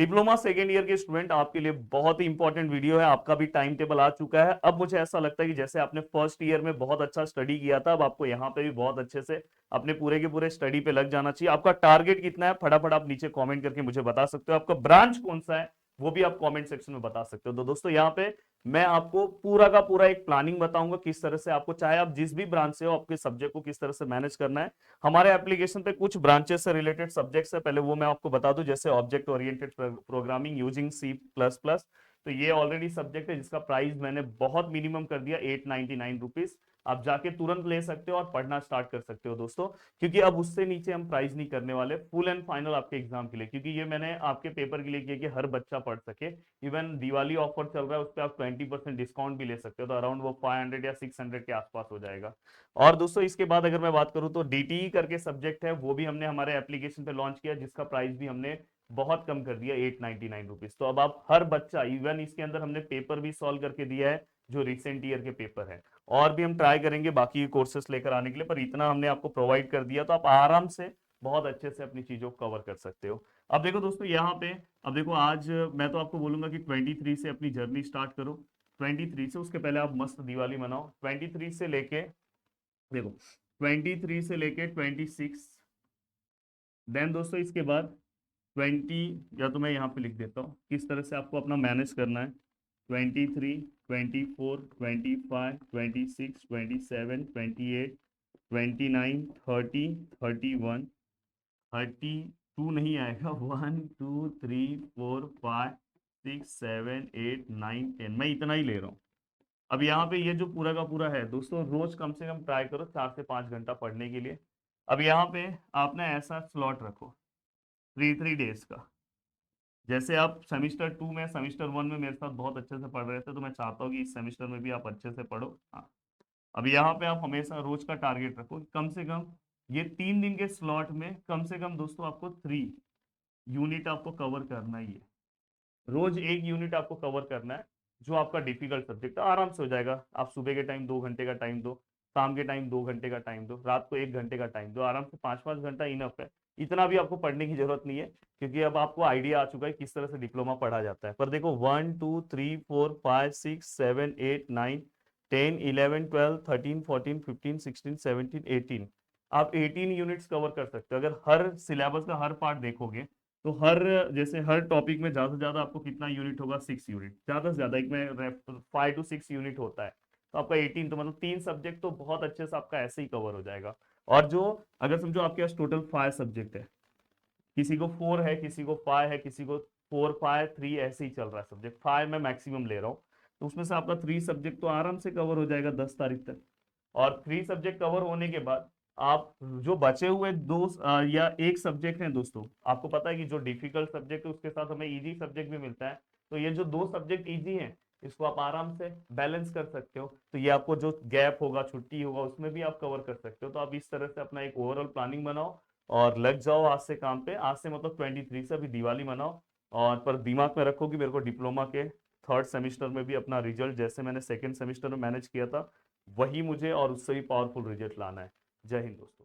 Diploma second year के student, आपके लिए बहुत ही इंपॉर्टेंट वीडियो है। आपका भी टाइम टेबल आ चुका है। अब मुझे ऐसा लगता है कि जैसे आपने फर्स्ट ईयर में बहुत अच्छा स्टडी किया था, अब आपको यहाँ पे भी बहुत अच्छे से अपने पूरे के पूरे स्टडी पे लग जाना चाहिए। आपका टारगेट कितना है, फटाफट आप नीचे कमेंट करके मुझे बता सकते हो। आपका ब्रांच कौन सा है वो भी आप कमेंट सेक्शन में बता सकते हो। तो दोस्तों यहाँ पे मैं आपको पूरा का पूरा एक प्लानिंग बताऊंगा किस तरह से आपको, चाहे आप जिस भी ब्रांच से हो, आपके सब्जेक्ट को किस तरह से मैनेज करना है। हमारे एप्लीकेशन पे कुछ ब्रांचेस से रिलेटेड सब्जेक्ट्स है, पहले वो मैं आपको बता दूं। जैसे object oriented programming using C++, तो ये ऑलरेडी सब्जेक्ट है जिसका प्राइस मैंने बहुत मिनिमम कर दिया, 899 रुपीज। आप जाके तुरंत ले सकते हो और पढ़ना स्टार्ट कर सकते हो दोस्तों, क्योंकि अब उससे नीचे हम प्राइस नहीं करने वाले फुल एंड फाइनल आपके एग्जाम के लिए, क्योंकि ये मैंने आपके पेपर के लिए किया कि हर बच्चा पढ़ सके। इवन दिवाली ऑफर चल रहा है, उस पर आप 20% डिस्काउंट भी ले सकते हो, तो अराउंड वो 500 या 600 के आसपास हो जाएगा। और दोस्तों इसके बाद अगर मैं बात करूं तो DTE करके सब्जेक्ट है, वो भी हमने हमारे एप्लीकेशन पे लॉन्च किया, जिसका प्राइस भी हमने बहुत कम कर दिया, 899 रुपीज। तो अब आप हर बच्चा, इवन इसके अंदर हमने पेपर भी सॉल्व करके दिया है जो रिसेंट ईयर के पेपर है। और भी हम ट्राई करेंगे बाकी कोर्सेस लेकर आने के लिए, पर इतना हमने आपको प्रोवाइड कर दिया तो आप आराम से बहुत अच्छे से अपनी चीजों को कवर कर सकते हो। अब देखो दोस्तों यहाँ पे, अब देखो आज मैं तो आपको बोलूंगा कि 23 से अपनी जर्नी स्टार्ट करो। 23 से, उसके पहले आप मस्त दिवाली मनाओ। 23 से लेके, देखो 23 से लेके 26, देन दोस्तों इसके बाद 20, या तो मैं यहाँ पे लिख देता हूँ किस तरह से आपको अपना मैनेज करना है। 23, 24, 25, 26, 27, 28, 29, 30, 31, 32 नहीं आएगा, 1 2 3 4 5 6 7 8 9 10, मैं इतना ही ले रहा हूँ। अब यहाँ पे ये जो पूरा का पूरा है दोस्तों, रोज कम से कम ट्राई करो 4 से 5 घंटा पढ़ने के लिए। अब यहाँ पे आपने ऐसा स्लॉट रखो 3 3 डेज का। जैसे आप सेमिस्टर 2 में, सेमिस्टर 1 में मेरे साथ बहुत अच्छे से पढ़ रहे थे, तो मैं चाहता हूँ कि इस सेमिस्टर में भी आप अच्छे से पढ़ो। हाँ, अब यहाँ पे आप हमेशा रोज का टारगेट रखो, कम से कम ये 3 दिन के स्लॉट में कम से कम दोस्तों आपको 3 यूनिट आपको कवर करना ही है। रोज 1 यूनिट आपको कवर करना है। जो आपका डिफिकल्ट सब्जेक्ट है आराम से हो जाएगा। आप सुबह के टाइम 2 घंटे का टाइम दो, शाम के टाइम 2 घंटे का टाइम दो, रात को 1 घंटे का टाइम दो, आराम से 5 5 घंटा इनफ है। इतना भी आपको पढ़ने की जरूरत नहीं है, क्योंकि अब आपको आइडिया आ चुका है किस तरह से डिप्लोमा पढ़ा जाता है। पर देखो 1 2 3 4 5 6 7 8 9 10 11 12 13 14 15 16 17 18, आप 18 यूनिट्स कवर कर सकते हो अगर हर सिलेबस का हर पार्ट देखोगे। तो हर, जैसे हर टॉपिक में ज्यादा से ज्यादा आपको कितना यूनिट होगा, 6 यूनिट, ज्यादा से ज्यादा एक में 5 to 6 यूनिट होता है। तो आपका 18, तो मतलब 3 सब्जेक्ट तो बहुत अच्छे से आपका ऐसे ही कवर हो जाएगा। और जो, अगर समझो आपके पास टोटल 5 सब्जेक्ट है, किसी को 4 है, किसी को 5 है, किसी को 4 5 3, ऐसे ही चल रहा है सब्जेक्ट, 5 मैं मैक्सिमम ले रहा हूँ। तो उसमें से आपका 3 सब्जेक्ट तो आराम से कवर हो जाएगा 10 तारीख तक। और 3 सब्जेक्ट कवर होने के बाद आप जो बचे हुए या एक सब्जेक्ट है दोस्तों, आपको पता है कि जो डिफिकल्ट सब्जेक्ट है उसके साथ हमें इजी सब्जेक्ट भी मिलता है। तो ये जो 2 सब्जेक्ट इजी हैं, इसको आप आराम से बैलेंस कर सकते हो। तो ये आपको जो गैप होगा, छुट्टी होगा, उसमें भी आप कवर कर सकते हो। तो आप इस तरह से अपना एक ओवरऑल प्लानिंग बनाओ और लग जाओ आज से काम पे। आज से मतलब 23 से अभी दिवाली मनाओ। और पर दिमाग में रखो कि मेरे को डिप्लोमा के थर्ड सेमिस्टर में भी अपना रिजल्ट, जैसे मैंने सेकेंड सेमिस्टर में मैनेज किया था, वही मुझे और उससे भी पावरफुल रिजल्ट लाना है। जय हिंद दोस्तों।